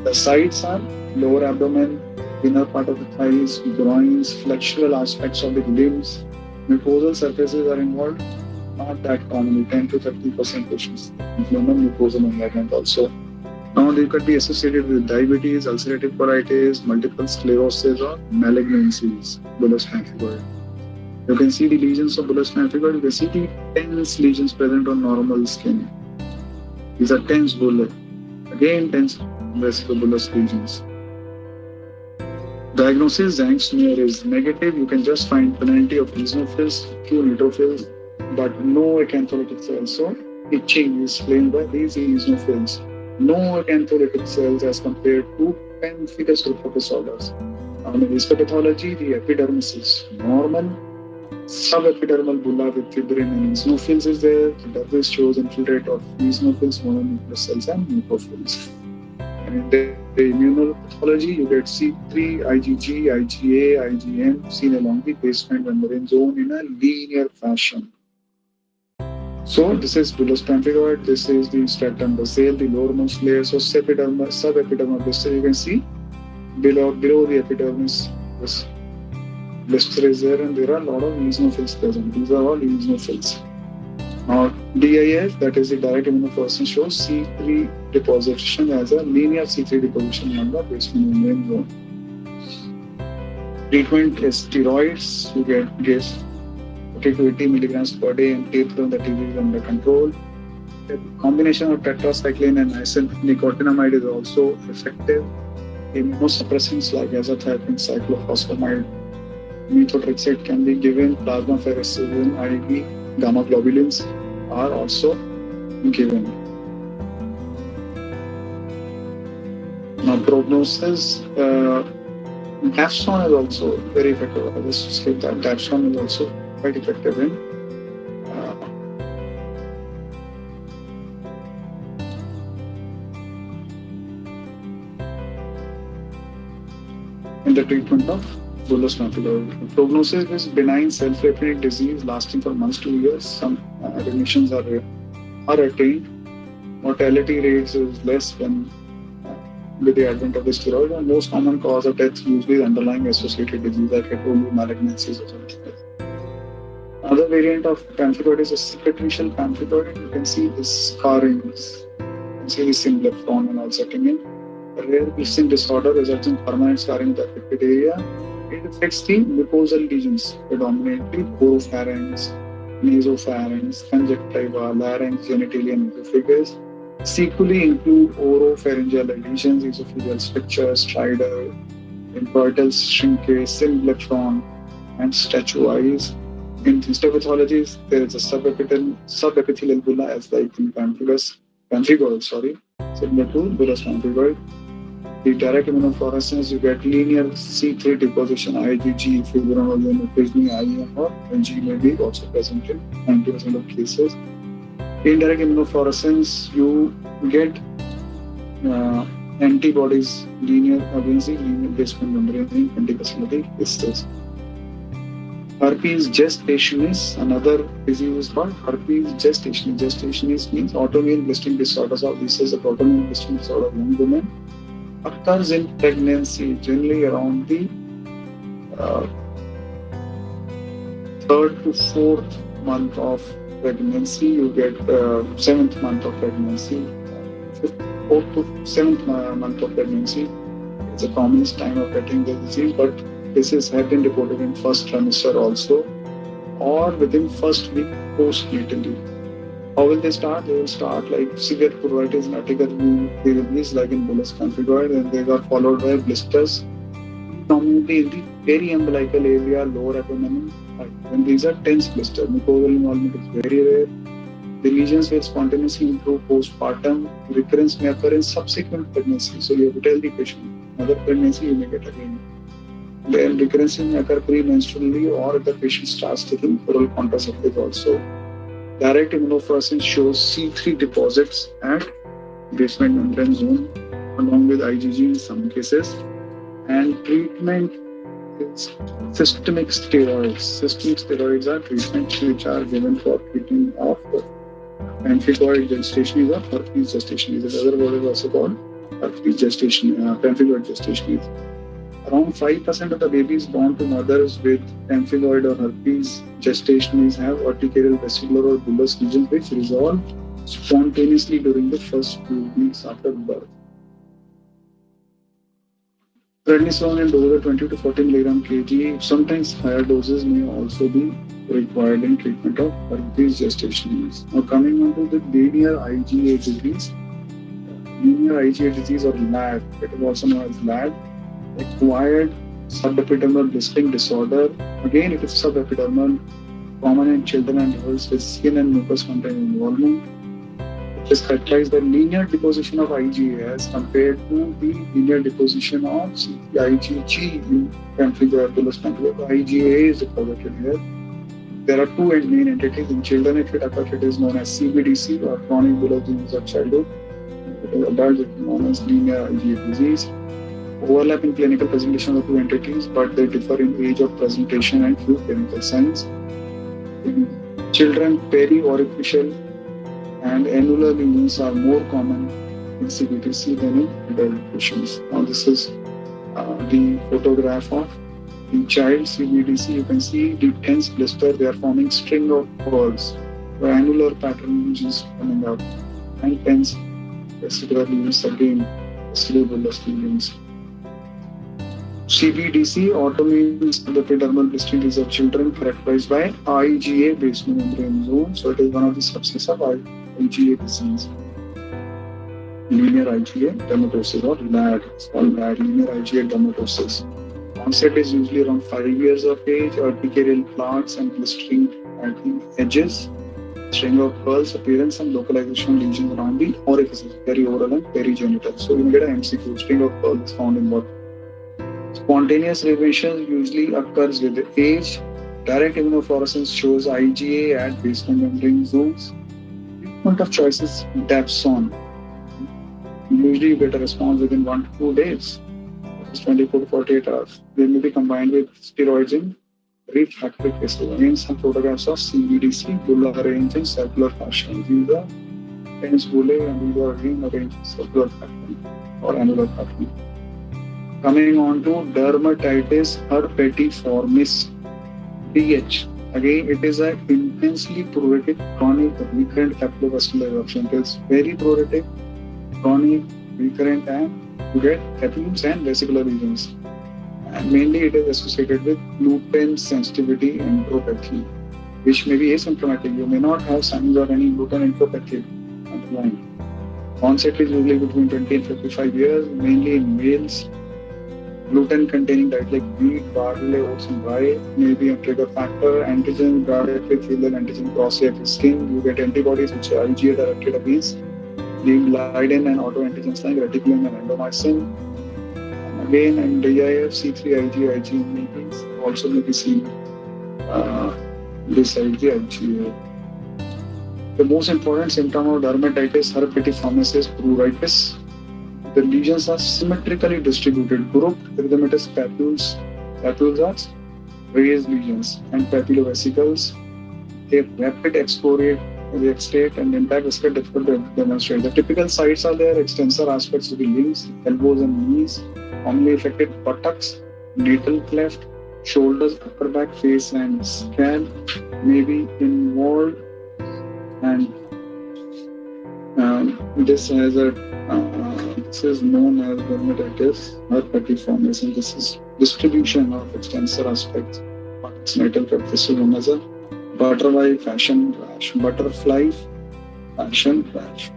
The sites are lower abdomen, inner part of the thighs, groins, flexural aspects of the limbs. Mucosal surfaces are involved, not that commonly, 10 to 30% patients. Human mucosal environment also. Now they could be associated with diabetes, ulcerative colitis, multiple sclerosis, or malignancies, bullous pemphigoid. You can see the lesions of bullous pemphigoid. You can see the tense lesions present on normal skin. These are tense bullae. Again, tense vesicobullous lesions. Diagnosis, Zank's smear is negative. You can just find plenty of eosinophils, few neutrophils, but no acantholytic cells. So itching is explained by these eosinophils. No acantholytic cells as compared to pemphigus group of disorders. On the histopathology, the epidermis is normal. Subepidermal bulla with fibrin and eosinophils is there. The dermis shows infiltrate of eosinophils, mononuclear cells, and neutrophils. And in the immunopathology, you get C3, IgG, IgA, IgM seen along the basement membrane zone in a linear fashion. So this is bullous pemphigoid. This is the stratum basale, the lowermost layer. So subepidermal blister, you can see below the epidermis. This blister is there, and there are a lot of eosinophils present. These are all eosinophils. Now, DIF, that is the direct immunofluorescence, shows C3 deposition as a linear C3 deposition on the basement membrane zone. Treatment is steroids. You give 40 to 80 milligrams per day and taper the TB is under control. The combination of tetracycline and nicotinamide is also effective. Immunosuppressants like azathioprine, cyclophosphamide, methotrexate can be given. Plasmapheresis, IV, gamma globulins are also given. Now, prognosis, Dapsone is also very effective. I just skip that. Dapsone is also quite effective in the treatment of bullous pemphigoid. Prognosis is benign self-repeating disease lasting for months to years. Some remissions are attained. Mortality rates is less when with the advent of the steroid. And most common cause of death usually is underlying associated disease like I told you, malignancies or something. Another variant of pemphigoid is a cicatricial pemphigoid. You can see the scarrings. You can see the symblepharon and all setting in. A rare blistering disorder results in permanent scarring of the affected area. It affects the mucosal lesions, predominantly oropharynx, nasopharynx, conjunctiva, larynx, genitalia, and esophagus. Sequelae include oropharyngeal lesions, esophageal stricture, stridor, introital shrinkage, symblepharon, and statuitis. In histopathologies, there is a subepithelial bulla as like in pemphigoid, similar to bullous pemphigoid. The direct immunofluorescence, you get linear C3 deposition, IgG, fibrinogen, occasionally IgM or Ng may be also present in 90% of cases. Indirect immunofluorescence, you get antibodies linear against the linear basement membrane in 20% of the cases. Herpes gestationis, another disease is called herpes gestationis. Gestationis means autoimmune blistering disorders, or this is a autoimmune blistering disorder of young women. Occurs in pregnancy, generally around the third to fourth month of pregnancy. You get seventh month of pregnancy, fourth to seventh month of pregnancy. It's the commonest time of getting the disease, but cases have been reported in first trimester also, or within first week postnatally. How will they start? They will start like severe pruritus and urticaria like in bullous pemphigoid, and they are followed by blisters, predominantly in the periumbilical area, lower abdomen. And these are tense blisters. Mucosal involvement is very rare. The lesions will spontaneously improve postpartum. Recurrence may occur in subsequent pregnancy. So you have to tell the patient, another pregnancy you may get again. Then recurrence may occur premenstrually, or if the patient starts taking oral contraceptives also. Direct immunofluorescence shows C3 deposits at basement membrane zone along with IgG in some cases. And treatment is systemic steroids. Systemic steroids are treatments which are given for treating of pemphigoid gestation or herpes gestation. The other word is also called herpes gestation, pemphigoid gestation. Around 5% of the babies born to mothers with pemphigoid or herpes gestation have urticarial vesicular or bullous lesions which resolve spontaneously during the first few weeks after birth. Prednisone in dose of 20 to 40 milligram kg. Sometimes higher doses may also be required in treatment of herpes gestation. Now coming on to the linear IgA disease. Linear IgA disease or LAD, it is also known as LAD, acquired subepidermal blistering disorder. Again, it is subepidermal, common in children and adults with skin and mucous content involvement. It is characterized by linear deposition of IgA as compared to the linear deposition of IgG in pemphigoid bullous pemphigoid. IgA is reported here. There are two main entities. In children, if it occurs, it is known as CBDC or chronic bullous disease of childhood. In adults, it is known as linear IgA disease. Overlap in clinical presentation of the two entities, but they differ in age of presentation and few clinical signs. In children, periorificial and annular lesions are more common in CBDC than in adult patients. Now, this is the photograph of the child CBDC. You can see the dense blister. They are forming string of pearls. The annular pattern is coming out, and dense vesicular lesions again, vesicular bullous lesions. CBDC, autoimmune subepidermal blistering disease of children characterized by IgA basement membrane zone. So it is one of the subsets of IgA disease. Linear IgA dermatosis or LAD. It's called LAD, linear IgA dermatosis. Onset is usually around 5 years of age. Urticarial plaques and blistering at the edges. String of pearls, appearance and localization lesions around the orifices, perioral and perigenital. So you get an MCQ. String of pearls is found in what? Spontaneous remission usually occurs with age. Direct immunofluorescence shows IgA at basement membrane zones. Treatment of choice is Dapsone. Usually you get a response within 1 to 2 days. It's 24 to 48 hours. They may be combined with steroids in refractory cases. Again, some photographs of CBDC, bulla arranged in circular fashion. These are pens bullae and these are again arranged in circular pattern or annular pattern. Coming on to dermatitis herpetiformis, DH. Again, it is an intensely pruritic, chronic, recurrent capillovascular eruption. It is very pruritic, chronic, recurrent, and you get papules and vesicular lesions. And mainly it is associated with gluten sensitivity enteropathy, which may be asymptomatic. You may not have signs of any gluten enteropathy underlying. Onset is usually between 20 and 55 years, mainly in males. Gluten-containing diet like wheat, barley, oats, and rye may be a trigger factor. Antigen guarded with filial antigen cross-reactive skin. You get antibodies which are IgA directed against the gliadin and autoantigens like reticulin and endomycin. And again, in DIF, C3 IgA meetings also may be seen beside the IgA. The most important symptom of dermatitis herpetiformis is pruritus. The lesions are symmetrically distributed, grouped erythematous papules. Papules are raised lesions and papillovesicles. They rapid excoriate the extrait and impact is difficult to demonstrate. The typical sites are there, extensor aspects of the limbs, elbows and knees, commonly affected buttocks, natal cleft, shoulders, upper back, face and scalp may be involved, and this is known as dermatitis herpetiformis, and this is distribution of extensor aspects. Buttocks, natal cleft, this is known as a butterfly fashion rash. Butterfly fashion rash.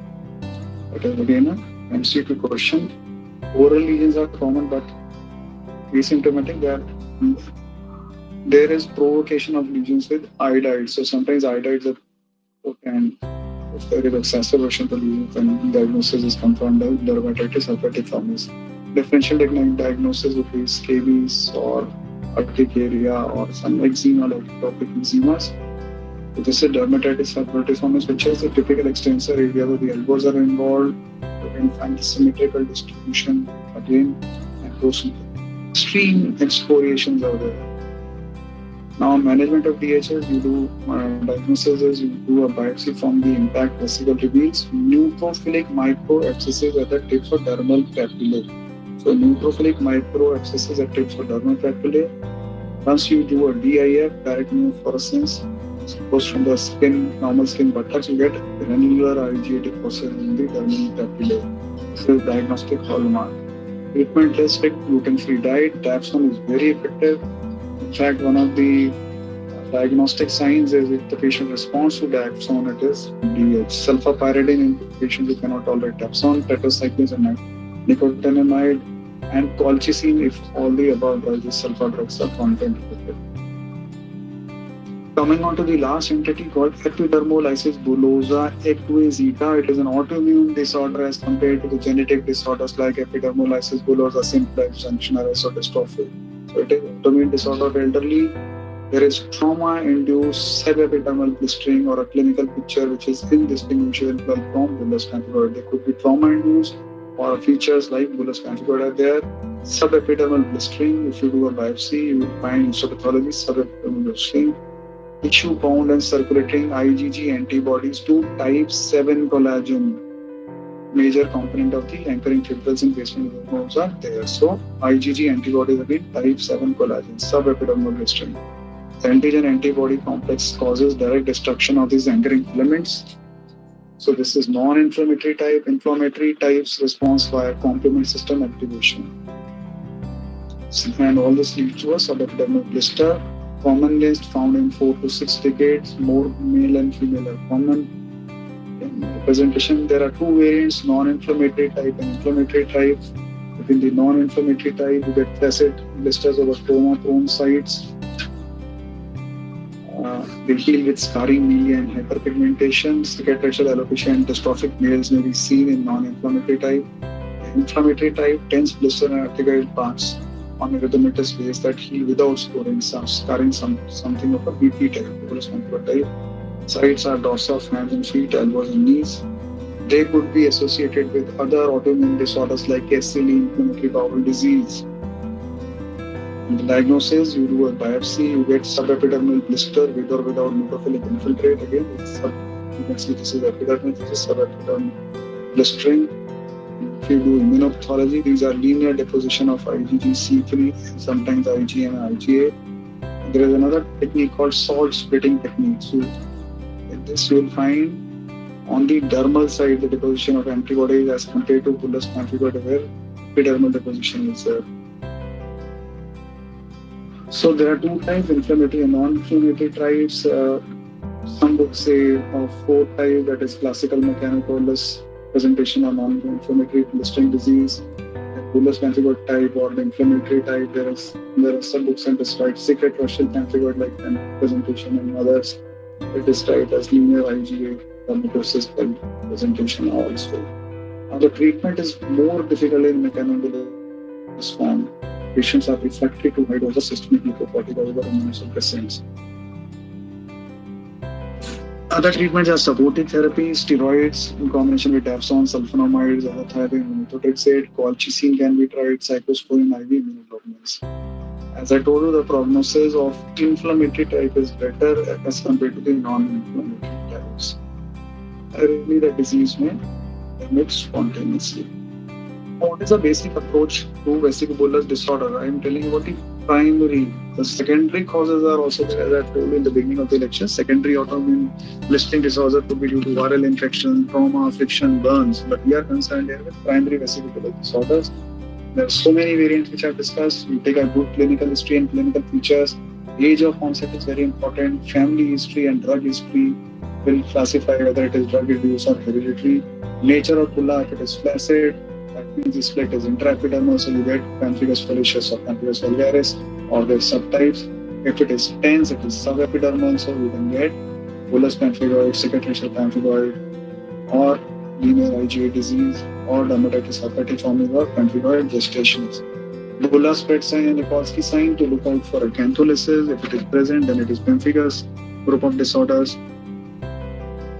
That is again a MCQ question. Oral lesions are common but asymptomatic. There is provocation of lesions with iodides. So sometimes iodides are and if there is exacerbation of the lesions, then diagnosis is confirmed as dermatitis herpetiformis. Differential diagnosis would be scabies or urticaria or some eczema like atopic eczemas. So this is dermatitis herpetiformis, which is a typical extensor area where the elbows are involved. You can find symmetrical distribution again and proceed. extreme excoriations are there. Now, management of DHS, you do diagnosis is you do a biopsy from the intact vesicle reveals neutrophilic microabscesses at the tips of dermal papillae. So, neutrophilic microabscesses at tips of dermal papillae. Once you do a DIF, direct immunofluorescence, goes from the skin, normal skin buttocks, you get granular IgA deposit in the dermal papillae. This is diagnostic hallmark. Treatment is strict gluten-free diet. Dapsone is very effective. In fact, one of the diagnostic signs is if the patient responds to dapsone, it is DH. Sulfapyridine in patients who cannot tolerate dapsone, tetracycline, nicotinamide, and colchicine if all the above drugs, sulfa drugs, are content-related. Coming on to the last entity called epidermolysis bullosa equisita. It is an autoimmune disorder as compared to the genetic disorders like epidermolysis bullosa simplex, junctionaris, or dystrophy. So it is autoimmune disorder of elderly. There is trauma-induced subepidermal blistering or a clinical picture which is indistinguishable from bullous pemphigoid. There could be trauma-induced or features like bullous pemphigoid are there. Subepidermal blistering, if you do a biopsy, you will find histopathology subepidermal blistering. Tissue bound and circulating IgG antibodies to type 7 collagen, major component of the anchoring fibrils in basement nerves are there. So IgG antibodies again type 7 collagen, subepidermal blistering. The antigen antibody complex causes direct destruction of these anchoring filaments. So this is non-inflammatory type. Inflammatory types response via complement system activation. And all this leads to a subepidermal blister. Commonest found in 4 to 6 decades. More male and female are common. In presentation, there are two variants, non-inflammatory type and inflammatory type. Within the non-inflammatory type, you get flaccid blisters over trauma-prone sites. They heal with scarring melia and hyperpigmentation. Cicatricial alopecia and dystrophic nails may be seen in non-inflammatory type. The inflammatory type, tense blister and arthritic parts on erythematous base that heal without scarring something of a BP type, bullous pemphigoid type. Sites are dorsal of hands and feet, elbows and knees. They could be associated with other autoimmune disorders like SLE, inflammatory bowel disease. In the diagnosis, you do a biopsy, you get subepidermal blister with or without neutrophilic infiltrate. Again, you can see this is epidermis, this is subepidermal blistering. If you do immunopathology, these are linear deposition of IgG-C3, sometimes IgM and IgA. There is another technique called salt splitting technique. So in this you will find on the dermal side the deposition of antibodies as compared to bullous pemphigoid where epidermal deposition is there. So there are two types, inflammatory and non-inflammatory types. Some books say of 4 types, that is classical mechanocorless presentation of non-inflammatory blistering disease, bullous pemphigoid type or the inflammatory type. There are some books that describe cicatricial pemphigoid like presentation, and others it is described as linear IgA dermatosis presentation also. Now the treatment is more difficult in mechanocorless form. Patients are refractory to high dose of systemic glucocorticoids or immunosuppressants. Other treatments are supportive therapy, steroids in combination with dapsone, sulfonamides, azathioprine, methotrexate, colchicine can be tried, cyclosporin, IV immunoglobulins. As I told you, the prognosis of inflammatory type is better as compared to the non-inflammatory types. Really, the disease may remit spontaneously. What is the basic approach to vesicular disorder? I am telling you about the primary. The secondary causes are also there, as I told you in the beginning of the lecture. Secondary autoimmune blistering disorder could be due to viral infection, trauma, friction, burns. But we are concerned here with primary vesicular disorders. There are so many variants which I've discussed. You take a good clinical history and clinical features. Age of onset is very important. Family history and drug history will classify whether it is drug-induced or hereditary. Nature of bulla, if it is flaccid, that means the split is intraepidermal, so you get pemphigus foliaceus or pemphigus vulgaris, or their subtypes. If it is tense, it is subepidermal, so you can get bullous pemphigoid, cicatricial pemphigoid, or linear IgA disease, or dermatitis herpetiformis or pemphigoid gestationis. Bulla spread sign and Nikolsky sign to look out for acantholysis. If it is present, then it is pemphigus group of disorders.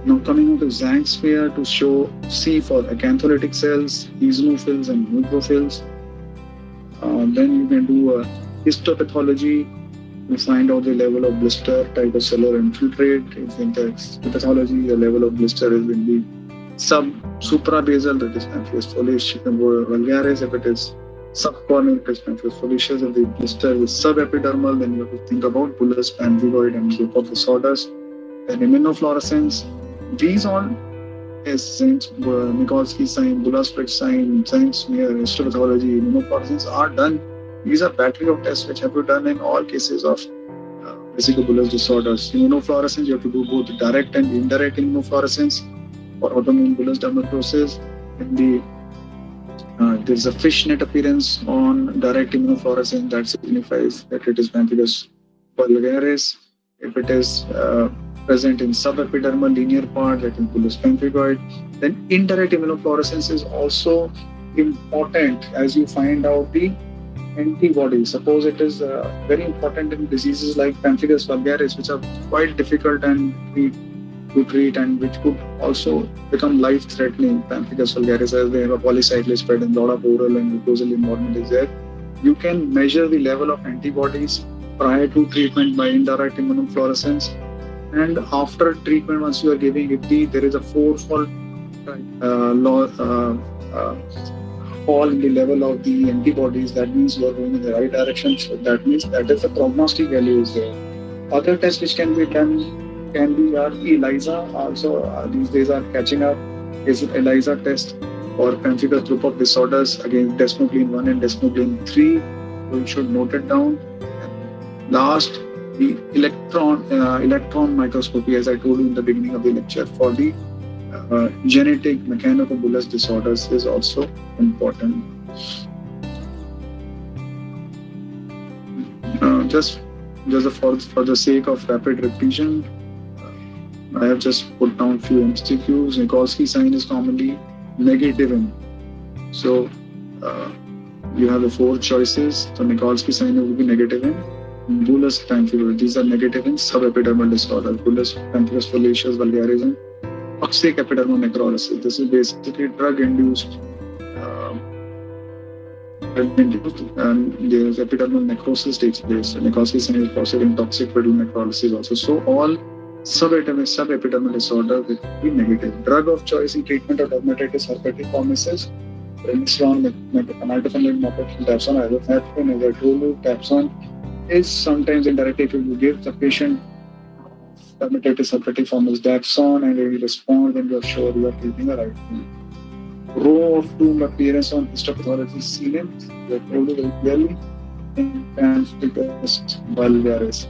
Now coming on to Zank sphere to show C for acantholytic cells, eosinophils and neutrophils. Then you can do a histopathology. You find out the level of blister, type of cellular infiltrate. If in the histopathology, the level of blister is in the suprabasal, that is pemphigus foliaceus vulgaris. If it is subcorneal, it is pemphigus foliaceus. If the blister is subepidermal, then you have to think about bullous pemphigoid and group of disorders. Then immunofluorescence. These all is since Mikulski sign, Bullard sign, sign smear, histopathology, immunofluorescence are done. These are battery of tests which have to be done in all cases of vesicular disorders. Immunofluorescence, you have to do both direct and indirect immunofluorescence for autoimmune bullous dermatosis. In there's a fishnet appearance on direct immunofluorescence that signifies that it is pemphigus vulgaris. If it is present in subepidermal linear part, that is bullous pemphigoid. Then indirect immunofluorescence is also important as you find out the antibodies. Suppose it is very important in diseases like pemphigus vulgaris, which are quite difficult and to treat and which could also become life-threatening. Pemphigus vulgaris, as they have a polycyclic spread and a lot of oral and mucosal involvement is there. You can measure the level of antibodies prior to treatment by indirect immunofluorescence, and after treatment, once you are giving it, there is a fourfold fall in the level of the antibodies. That means you are going in the right direction. So that means that is the prognostic value is there. Other tests which can be done can be ELISA. Also these days are catching up. Is ELISA test for pemphigus group of disorders against desmoglein 1 and desmoglein 3. So you should note it down. Last, the electron microscopy, as I told you in the beginning of the lecture, for the genetic mechanobullous disorders is also important. Just for the sake of rapid repetition, I have just put down few MCQs. Mikulski sign is commonly negative in. So you have the 4 choices. So Mikulski sign will be negative in. Bullous pemphigoid, these are negative in subepidermal disorders. Bullous pemphigus foliaceus vulgaris and toxic epidermal necrolysis. This is basically drug-induced and the epidermal necrosis takes place. Mikulski sign is possible in toxic epidermal necrolysis also. So all subepidermal disorders will be negative. Drug of choice in treatment of dermatitis herpetiformis is prednisolone, maltophenolate, mofetil, Dapsone, azathioprim. As I told you, Dapsone is sometimes indirectly if you give the patient dermatitis herpetiformis Dapsone and they will respond, then you are sure you are treating the right thing. Row of tomb appearance on histopathology is seen in, we have told you very clearly, in pemphigus vulgaris.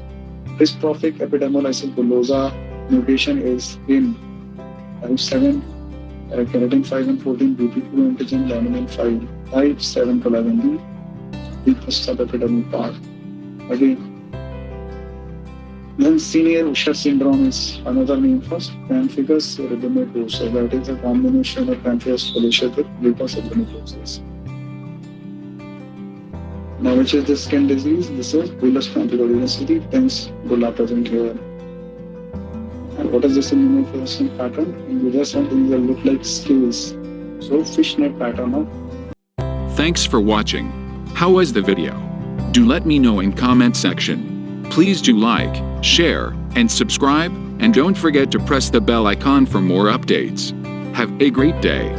Dystrophic epidermolysis bullosa mutation is in type 7, keratin 5 and 14, BP2 antigen, laminin 5, type 7 collagen D, the subepidermal part. Again, then senior Usher syndrome is another name for pemphigus erythematosus. That is a combination of pemphigus foliaceus with lupus erythematosus. Now, which is the skin disease? This is bullous pemphigoid. You can see the tense bulla present here. And what is this immunofluorescence pattern? You just want things that look like scales. So, fishnet pattern of. Thanks for watching. How was the video? Do let me know in comment section. Please do like, share, and subscribe, and don't forget to press the bell icon for more updates. Have a great day.